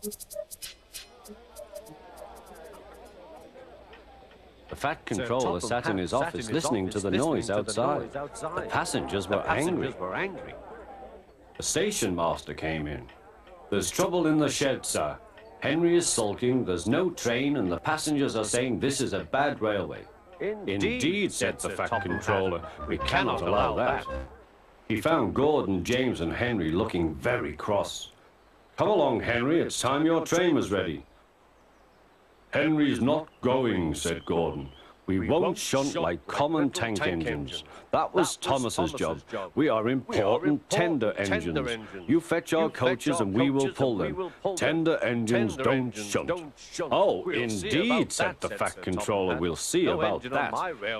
The Fat Controller sat in his office listening to the noise outside. The passengers were angry. The station master came in. "There's trouble in the shed, sir. Henry is sulking, there's no train, and the passengers are saying this is a bad railway." "Indeed," said the Fat Controller. "We cannot allow that." He found Gordon, James, and Henry looking very cross. "Come along, Henry, it's time your train was ready." "Henry's not going," said Gordon. "We won't shunt like common tank engines. That was Thomas's job. We are important tender engines. You fetch our coaches and we will pull them. Tender engines don't shunt." "Oh, indeed," said the Fat Controller. "We'll see about that.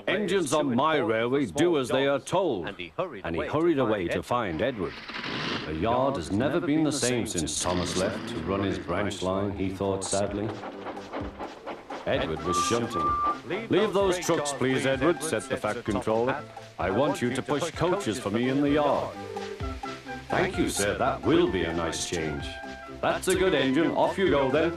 Engines on my railway do as they are told." And he hurried away to find Edward. The yard has never been the same since Thomas left to run his branch line, he thought sadly. Edward was shunting. "Leave those trucks, please, Edward," said the Fat Controller. "I want you to push coaches for me in the yard." "Thank you, sir, that will be a nice change." "That's a good engine, off you go then."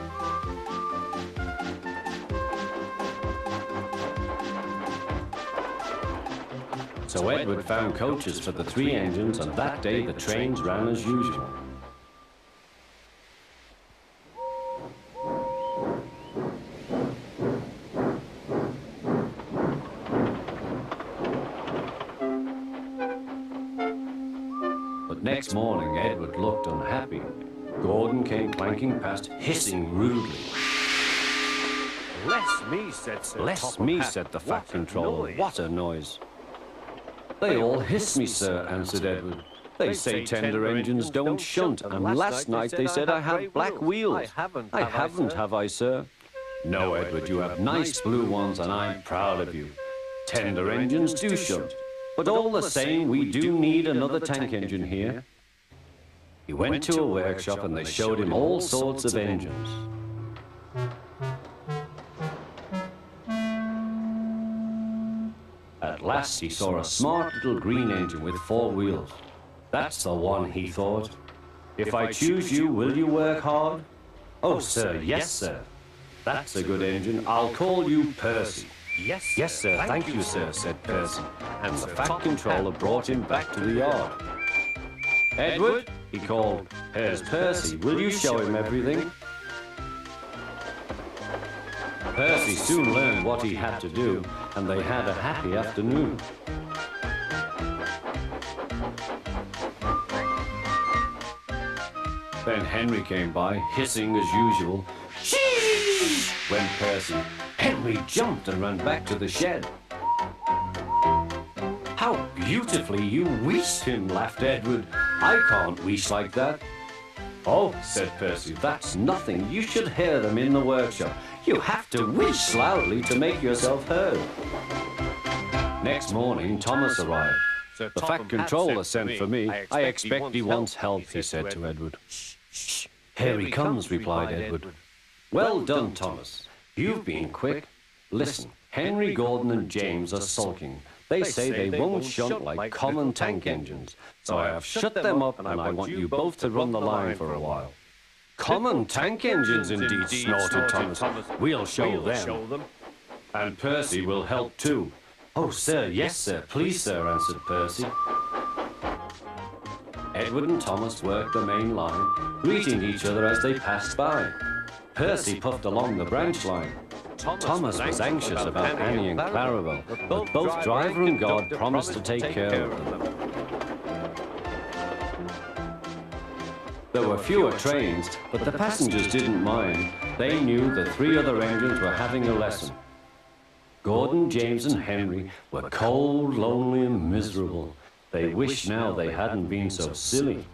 So Edward found coaches for the 3 engines, and that day the trains ran as usual. Next morning, Edward looked unhappy. Gordon came clanking past, hissing rudely. "Bless me," said Sir "Bless me," said the Fat Controller. "What a noise!" "They all hiss me, sir," answered Edward. "They say tender engines don't shunt, and last night they said I have black wheels. I haven't, have I, sir?" "No, Edward, you have nice blue ones, and I'm proud of you. Tender engines do shunt. But all the same, we do need another tank engine here." He went to a workshop and they showed him all sorts of engines. At last he saw a smart little green engine with 4 wheels. "That's the one," he thought. "If I choose you, will you work hard?" "Oh, sir, yes, sir." "That's a good engine. I'll call you Percy." "Yes, sir, thank you, sir," said Percy, and the Fat Controller brought him back to the yard. "Edward," he called, "here's Percy. Will you show him everything?" Percy soon learned what he had to do, and they had a happy afternoon. Then Henry came by, hissing as usual. "Shh!" went Percy. Henry jumped and ran back to the shed. "How beautifully you wheezed him," laughed Edward. "I can't wheeze like that." "Oh," said Percy, "that's nothing. You should hear them in the workshop. You have to wheeze loudly to make yourself heard." Next morning, Thomas arrived. "The Fat Controller sent for me. I expect he wants help," he said to Edward. "Shh, here he comes," replied Edward. "Well done, Thomas. You've been quick. Listen, Henry, Gordon, and James are sulking. They say they won't shunt like common tank engines. So I have shut them up, and I want you both to run the line for a while." "Common tank engines, indeed," snorted Thomas. "We'll show them. And Percy will help too." "Oh, sir, yes, sir. Please, sir," answered Percy. Edward and Thomas worked the main line, greeting each other as they passed by. Percy puffed along the branch line. Thomas was anxious about Annie and Clarabelle, but both driver and guard promised to take care of them. There were fewer trains, but the passengers didn't mind. They knew the 3 other engines were having a lesson. Gordon, James, and Henry were cold, lonely, and miserable. They wished now they hadn't been so silly.